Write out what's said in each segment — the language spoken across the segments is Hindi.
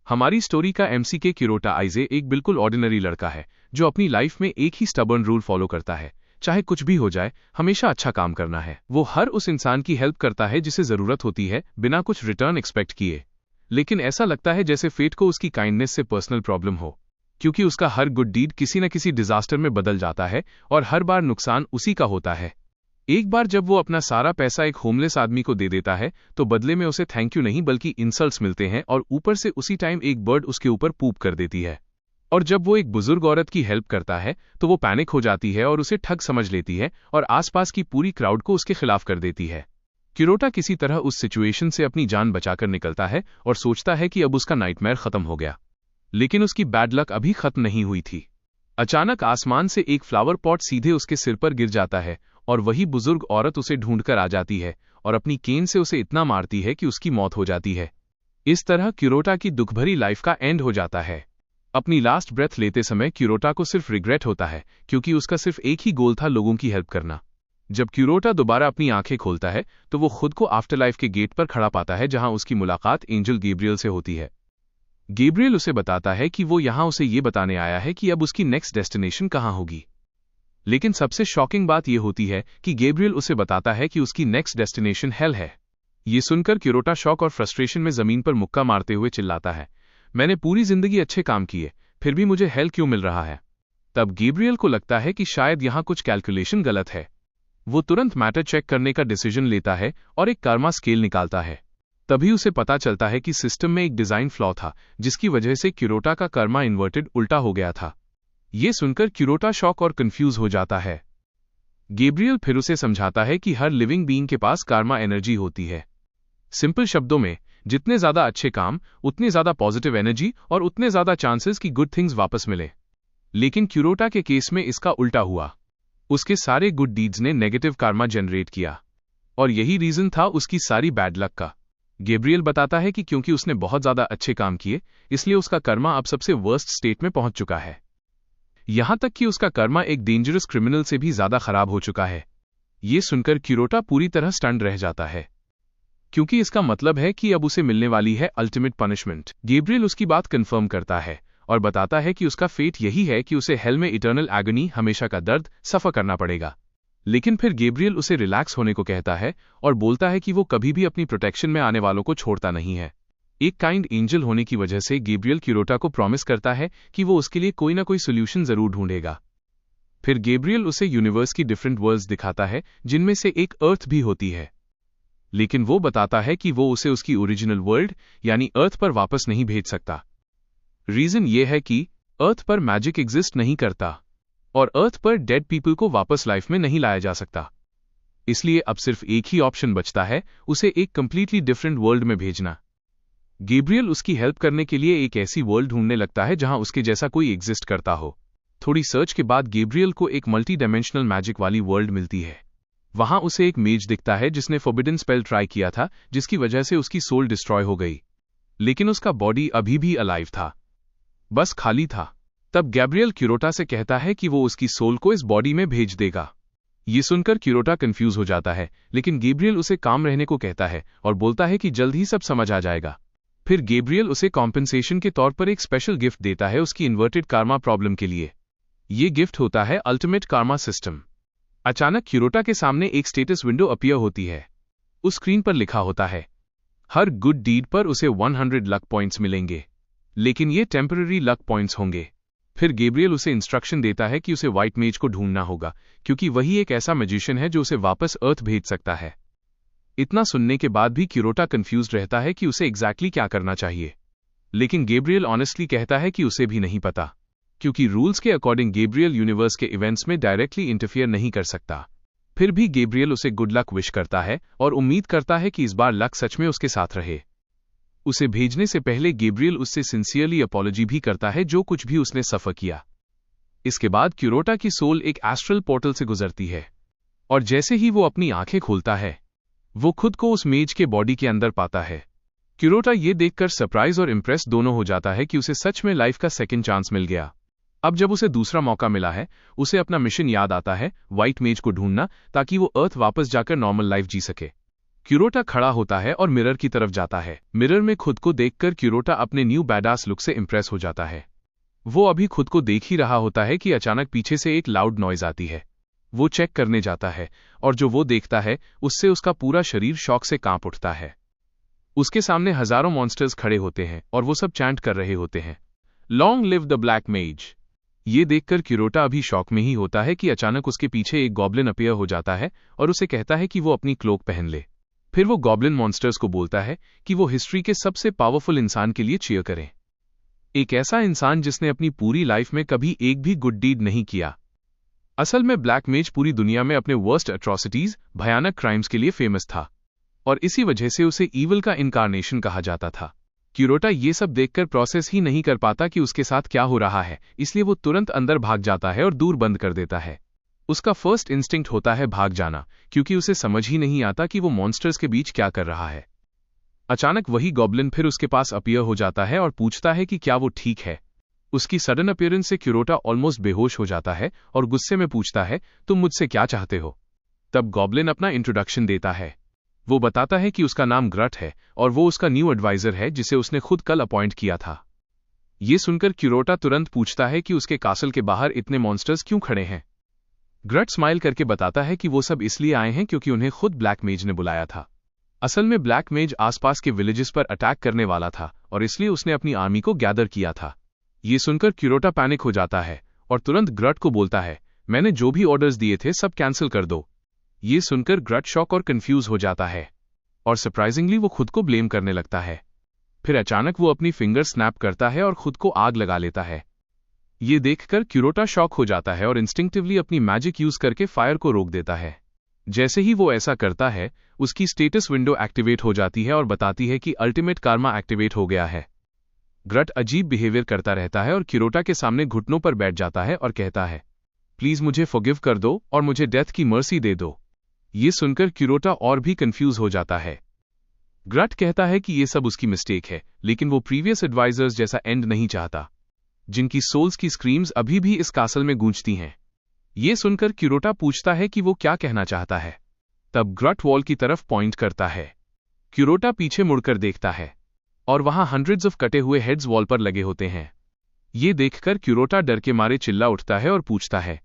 हमारी स्टोरी का एमसीके किरोटा आइजे एक बिल्कुल ऑर्डिनरी लड़का है जो अपनी लाइफ में एक ही स्टबर्न रूल फॉलो करता है। चाहे कुछ भी हो जाए, हमेशा अच्छा काम करना है। वो हर उस इंसान की हेल्प करता है जिसे जरूरत होती है, बिना कुछ रिटर्न एक्सपेक्ट किए। लेकिन ऐसा लगता है जैसे फेट को उसकी काइंडनेस से पर्सनल प्रॉब्लम हो, क्योंकि उसका हर गुड डीड किसी न किसी डिजास्टर में बदल जाता है और हर बार नुकसान उसी का होता है। एक बार जब वो अपना सारा पैसा एक होमलेस आदमी को दे देता है तो बदले में उसे थैंक यू नहीं बल्कि इंसल्ट्स मिलते हैं, और ऊपर से उसी टाइम एक बर्ड उसके ऊपर पूप कर देती है। और जब वो एक बुजुर्ग औरत की हेल्प करता है तो वो पैनिक हो जाती है और उसे ठग समझ लेती है और आसपास की पूरी क्राउड को उसके खिलाफ कर देती है। किरोटा किसी तरह उस सिचुएशन से अपनी जान बचाकर निकलता है और सोचता है कि अब उसका नाइटमेयर खत्म हो गया। लेकिन उसकी बैड लक अभी खत्म नहीं हुई थी। अचानक आसमान से एक फ्लावर पॉट सीधे उसके सिर पर गिर जाता है और वही बुजुर्ग औरत उसे ढूंढकर आ जाती है और अपनी केन से उसे इतना मारती है कि उसकी मौत हो जाती है। इस तरह किरोटा की दुखभरी लाइफ का एंड हो जाता है। अपनी लास्ट ब्रेथ लेते समय किरोटा को सिर्फ रिग्रेट होता है, क्योंकि उसका सिर्फ एक ही गोल था, लोगों की हेल्प करना। जब किरोटा दोबारा अपनी आंखें खोलता है तो वो खुद को आफ्टरलाइफ के गेट पर खड़ा पाता है, जहां उसकी मुलाकात एंजल गैब्रियल से होती है। गैब्रियल उसे बताता है कि वो यहां उसे ये बताने आया है कि अब उसकी नेक्स्ट डेस्टिनेशन कहां होगी। लेकिन सबसे शॉकिंग बात यह होती है कि गैब्रियल उसे बताता है कि उसकी नेक्स्ट डेस्टिनेशन हेल है। ये सुनकर किरोटा शॉक और फ्रस्ट्रेशन में जमीन पर मुक्का मारते हुए चिल्लाता है, मैंने पूरी जिंदगी अच्छे काम किए, फिर भी मुझे हेल क्यों मिल रहा है। तब गैब्रियल को लगता है कि शायद यहां कुछ कैलकुलेशन गलत है। वो तुरंत मैटर चेक करने का डिसीजन लेता है और एक कर्मा स्केल निकालता है। तभी उसे पता चलता है कि सिस्टम में एक डिजाइन फ्लॉ था, जिसकी वजह से किरोटा का कर्मा इन्वर्टेड उल्टा हो गया था। ये सुनकर किरोटा शॉक और कंफ्यूज हो जाता है। गैब्रियल फिर उसे समझाता है कि हर लिविंग बीइंग के पास कर्मा एनर्जी होती है। सिंपल शब्दों में, जितने ज्यादा अच्छे काम, उतनी ज्यादा पॉजिटिव एनर्जी और उतने ज्यादा चांसेस कि गुड थिंग्स वापस मिले। लेकिन किरोटा के केस में इसका उल्टा हुआ। उसके सारे गुड डीड्स ने नेगेटिव कर्मा जनरेट किया, और यही रीजन था उसकी सारी बैड लक का। गैब्रियल बताता है कि क्योंकि उसने बहुत ज्यादा अच्छे काम किए, इसलिए उसका कर्मा अब सबसे वर्स्ट स्टेट में पहुंच चुका है। यहां तक कि उसका कर्मा एक डेंजरस क्रिमिनल से भी ज्यादा खराब हो चुका है। यह सुनकर किरोटा पूरी तरह स्टन्ड रह जाता है, क्योंकि इसका मतलब है कि अब उसे मिलने वाली है अल्टीमेट पनिशमेंट। गैब्रियल उसकी बात कंफर्म करता है और बताता है कि उसका फेट यही है कि उसे हेल में इटर्नल एगोनी, हमेशा का दर्द, सफर करना पड़ेगा। लेकिन फिर गैब्रियल उसे रिलैक्स होने को कहता है और बोलता है कि वो कभी भी अपनी प्रोटेक्शन में आने वालों को छोड़ता नहीं है। एक काइंड एंजल होने की वजह से गैब्रियल किरोटा को प्रॉमिस करता है कि वो उसके लिए कोई ना कोई सोल्यूशन जरूर ढूंढेगा। फिर गैब्रियल उसे यूनिवर्स की डिफरेंट वर्ल्ड्स दिखाता है, जिनमें से एक अर्थ भी होती है। लेकिन वो बताता है कि वो उसे उसकी ओरिजिनल वर्ल्ड यानी अर्थ पर वापस नहीं भेज सकता। रीजन ये है कि अर्थ पर मैजिक एग्जिस्ट नहीं करता और अर्थ पर डेड पीपल को वापस लाइफ में नहीं लाया जा सकता। इसलिए अब सिर्फ एक ही ऑप्शन बचता है, उसे एक कंप्लीटली डिफरेंट वर्ल्ड में भेजना। गैब्रियल उसकी हेल्प करने के लिए एक ऐसी वर्ल्ड ढूंढने लगता है जहां उसके जैसा कोई एग्जिस्ट करता हो। थोड़ी सर्च के बाद गैब्रियल को एक मल्टी डायमेंशनल मैजिक वाली वर्ल्ड मिलती है। वहां उसे एक मेज दिखता है जिसने फॉरबिडन स्पेल ट्राई किया था, जिसकी वजह से उसकी सोल डिस्ट्रॉय हो गई। लेकिन उसका बॉडी अभी भी अलाइव था, बस खाली था। तब गैब्रियल किरोटा से कहता है कि वो उसकी सोल को इस बॉडी में भेज देगा। ये सुनकर किरोटा कंफ्यूज हो जाता है, लेकिन गैब्रियल उसे काम रहने को कहता है और बोलता है कि जल्द ही सब समझ आ जाएगा। फिर गैब्रियल उसे कॉम्पेंसेशन के तौर पर एक स्पेशल गिफ्ट देता है उसकी इन्वर्टेड कर्मा प्रॉब्लम के लिए। ये गिफ्ट होता है अल्टीमेट कर्मा सिस्टम। अचानक किरोटा के सामने एक स्टेटस विंडो अपीयर होती है। उस स्क्रीन पर लिखा होता है, हर गुड डीड पर उसे 100 लक पॉइंट्स मिलेंगे, लेकिन ये टेम्पररी लक पॉइंट्स होंगे। फिर गैब्रियल उसे इंस्ट्रक्शन देता है कि उसे व्हाइट मेज को ढूंढना होगा, क्योंकि वही एक ऐसा मैजिशियन है जो उसे वापस अर्थ भेज सकता है। इतना सुनने के बाद भी किरोटा कंफ्यूज रहता है कि उसे एग्जैक्टली क्या करना चाहिए। लेकिन गैब्रियल ऑनेस्टली कहता है कि उसे भी नहीं पता, क्योंकि रूल्स के अकॉर्डिंग गैब्रियल यूनिवर्स के इवेंट्स में डायरेक्टली इंटरफियर नहीं कर सकता। फिर भी गैब्रियल उसे गुड लक विश करता है और उम्मीद करता है कि इस बार लक सच में उसके साथ रहे। उसे भेजने से पहले गैब्रियल उससे सिंसियरली अपॉलॉजी भी करता है जो कुछ भी उसने सफर किया। इसके बाद किरोटा की सोल एक एस्ट्रल पोर्टल से गुजरती है, और जैसे ही वो अपनी आंखें खोलता है, वो खुद को उस मेज के बॉडी के अंदर पाता है। किरोटा ये देखकर सरप्राइज और इम्प्रेस दोनों हो जाता है कि उसे सच में लाइफ का सेकंड चांस मिल गया। अब जब उसे दूसरा मौका मिला है, उसे अपना मिशन याद आता है, व्हाइट मेज को ढूंढना, ताकि वो अर्थ वापस जाकर नॉर्मल लाइफ जी सके। क्यूरोटा खड़ा होता है और मिरर की तरफ जाता है। मिरर में खुद को देखकर क्यूरोटा अपने न्यू बैडास लुक से इंप्रेस हो जाता है। वो अभी खुद को देख ही रहा होता है कि अचानक पीछे से एक लाउड नॉइज आती है। वो चेक करने जाता है और जो वो देखता है उससे उसका पूरा शरीर शॉक से कांप उठता है। उसके सामने हजारों मॉन्स्टर्स खड़े होते हैं और वो सब चैंट कर रहे होते हैं, लॉन्ग लिव द ब्लैक मेज। ये देखकर क्यूरोटा अभी शॉक में ही होता है कि अचानक उसके पीछे एक गॉब्लिन अपीयर हो जाता है और उसे कहता है कि वो अपनी क्लोक पहन ले। फिर वो गॉब्लिन मॉन्स्टर्स को बोलता है कि वो हिस्ट्री के सबसे पावरफुल इंसान के लिए चीयर करें। एक ऐसा इंसान जिसने अपनी पूरी लाइफ में कभी एक भी गुड डीड नहीं किया। असल में ब्लैक मेज पूरी दुनिया में अपने वर्स्ट एट्रोसिटीज, भयानक क्राइम्स के लिए फेमस था और इसी वजह से उसे ईवल का इनकारनेशन कहा जाता था। क्यूरोटा ये सब देखकर प्रोसेस ही नहीं कर पाता कि उसके साथ क्या हो रहा है, इसलिए वो तुरंत अंदर भाग जाता है और दूर बंद कर देता है। उसका फर्स्ट इंस्टिंक्ट होता है भाग जाना, क्योंकि उसे समझ ही नहीं आता कि वो मॉन्स्टर्स के बीच क्या कर रहा है। अचानक वही गॉब्लिन फिर उसके पास अपीयर हो जाता है और पूछता है कि क्या वो ठीक है। उसकी सडन अपीयरेंस से क्यूरोटा ऑलमोस्ट बेहोश हो जाता है और गुस्से में पूछता है, तुम मुझसे क्या चाहते हो? तब गॉब्लिन अपना इंट्रोडक्शन देता है। वो बताता है कि उसका नाम ग्रट है और वो उसका न्यू एडवाइजर है जिसे उसने खुद कल अपॉइंट किया था। ये सुनकर क्यूरोटा तुरंत पूछता है कि उसके कासल के बाहर इतने मॉन्स्टर्स क्यों खड़े हैं। ग्रट स्माइल करके बताता है कि वो सब इसलिए आए हैं क्योंकि उन्हें खुद ब्लैक मेज ने बुलाया था। असल में ब्लैक मेज आसपास के विलेजेस पर अटैक करने वाला था और इसलिए उसने अपनी आर्मी को गैदर किया था। ये सुनकर क्यूरोटा पैनिक हो जाता है और तुरंत ग्रट को बोलता है, मैंने जो भी ऑर्डर्स दिए थे सब कैंसिल कर दो। ये सुनकर ग्रट शॉक और कंफ्यूज हो जाता है और सरप्राइजिंगली वो खुद को ब्लेम करने लगता है। फिर अचानक वो अपनी फिंगर स्नैप करता है और खुद को आग लगा लेता है। ये देखकर क्यूरोटा शॉक हो जाता है और इंस्टिंक्टिवली अपनी मैजिक यूज करके फायर को रोक देता है। जैसे ही वो ऐसा करता है, उसकी स्टेटस विंडो एक्टिवेट हो जाती है और बताती है कि अल्टीमेट कार्मा एक्टिवेट हो गया है। ग्रट अजीब बिहेवियर करता रहता है और क्यूरोटा के सामने घुटनों पर बैठ जाता है और कहता है, प्लीज मुझे फॉरगिव कर दो और मुझे डेथ की मर्सी दे दो। ये सुनकर क्यूरोटा और भी कंफ्यूज हो जाता है। ग्रट कहता है कि ये सब उसकी मिस्टेक है, लेकिन वो प्रीवियस एडवाइजर्स जैसा एंड नहीं चाहता, जिनकी सोल्स की स्क्रीम्स अभी भी इस कासल में गूंजती हैं। ये सुनकर क्यूरोटा पूछता है कि वो क्या कहना चाहता है। तब ग्रट वॉल की तरफ पॉइंट करता है। क्यूरोटा पीछे मुड़कर देखता है और वहां हंड्रेड्स ऑफ कटे हुए हेड्स वॉल पर लगे होते हैं। ये देखकर क्यूरोटा डर के मारे चिल्ला उठता है और पूछता है,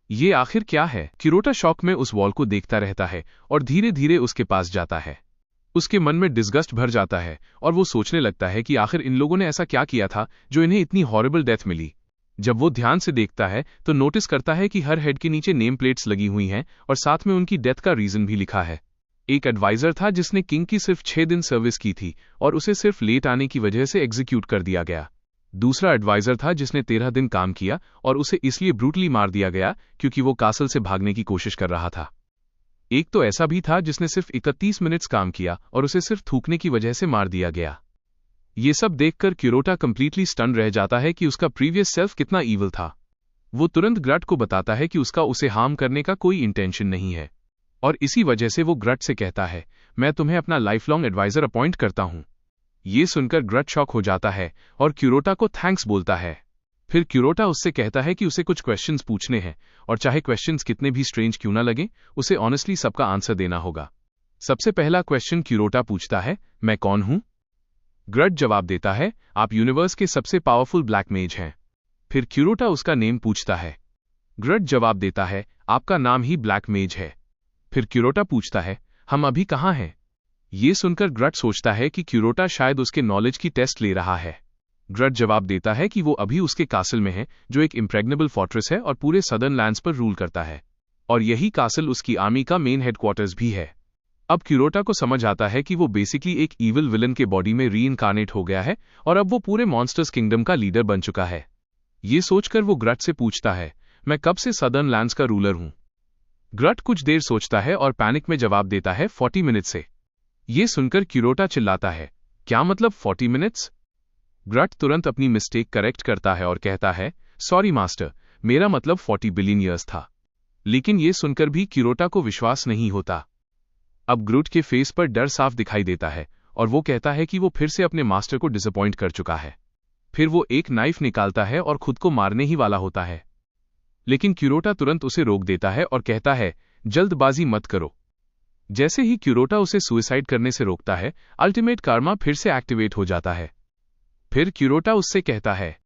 ये आखिर क्या है? क्यूरोटा शॉक में उस वॉल को देखता रहता है और धीरे धीरे उसके पास जाता है। उसके मन में डिस्गस्ट भर जाता है और वो सोचने लगता है कि आखिर इन लोगों ने ऐसा क्या किया था जो इन्हें इतनी हॉरिबल डेथ मिली। जब वो ध्यान से देखता है तो नोटिस करता है कि हर हेड के नीचे नेम प्लेट्स लगी हुई हैं और साथ में उनकी डेथ का रीजन भी लिखा है। एक एडवाइजर था जिसने किंग की सिर्फ 6 दिन सर्विस की थी और उसे सिर्फ लेट आने की वजह से एग्जीक्यूट कर दिया गया। दूसरा एडवाइजर था जिसने 13 दिन काम किया और उसे इसलिए ब्रूटली मार दिया गया क्योंकि वो कासल से भागने की कोशिश कर रहा था। एक तो ऐसा भी था जिसने सिर्फ 31 मिनट्स काम किया और उसे सिर्फ थूकने की वजह से मार दिया गया। ये सब देखकर क्यूरोटा कंप्लीटली स्टन रह जाता है कि उसका प्रीवियस सेल्फ कितना ईविल था। वो तुरंत ग्रट को बताता है कि उसका उसे हार्म करने का कोई इंटेंशन नहीं है और इसी वजह से वो ग्रट से कहता है, मैं तुम्हें अपना लाइफ लॉन्ग एडवाइजर अपॉइंट करता हूं। ये सुनकर ग्रट शॉक हो जाता है और क्यूरोटा को थैंक्स बोलता है। फिर क्यूरोटा उससे कहता है कि उसे कुछ क्वेश्चंस पूछने हैं और चाहे क्वेश्चंस कितने भी स्ट्रेंज क्यों ना लगे, उसे ऑनेस्टली सबका आंसर देना होगा। सबसे पहला क्वेश्चन क्यूरोटा पूछता है, मैं कौन हूं? ग्रट जवाब देता है, आप यूनिवर्स के सबसे पावरफुल ब्लैक मेज हैं। फिर क्यूरोटा उसका नेम पूछता है। ग्रट जवाब देता है, आपका नाम ही ब्लैक मेज है। फिर क्यूरोटा पूछता है, हम अभी कहाँ हैं? ये सुनकर ग्रट सोचता है कि क्यूरोटा शायद उसके नॉलेज की टेस्ट ले रहा है। ग्रट जवाब देता है कि वो अभी उसके कासल में है, जो एक इम्प्रेग्नेबल फोर्ट्रेस है और पूरे सदर्न लैंड्स पर रूल करता है, और यही कासल उसकी आर्मी का मेन हेडक्वार्टर्स भी है। अब क्यूरोटा को समझ आता है कि वो बेसिकली एक ईविल विलन के बॉडी में रीइनकार्नेट हो गया है और अब वो पूरे मॉन्स्टर्स किंगडम का लीडर बन चुका है। ये सोचकर वो ग्रट से पूछता है, मैं कब से सदर्न लैंड्स का रूलर हूं? ग्रट कुछ देर सोचता है और पैनिक में जवाब देता है, 40 मिनट से। ये सुनकर क्यूरोटा चिल्लाता है, क्या मतलब 40 मिनट्स? ग्रट तुरंत अपनी मिस्टेक करेक्ट करता है और कहता है, सॉरी मास्टर, मेरा मतलब 40 बिलियन ईयर्स था। लेकिन ये सुनकर भी क्यूरोटा को विश्वास नहीं होता। अब ग्रूट के फेस पर डर साफ दिखाई देता है और वो कहता है कि वो फिर से अपने मास्टर को डिसअपॉइंट कर चुका है। फिर वो एक नाइफ निकालता है और खुद को मारने ही वाला होता है, लेकिन क्यूरोटा तुरंत उसे रोक देता है और कहता है, जल्दबाजी मत करो। जैसे ही क्यूरोटा उसे सुसाइड करने से रोकता है, अल्टीमेट कार्मा फिर से एक्टिवेट हो जाता है। फिर क्यूरोटा उससे कहता है,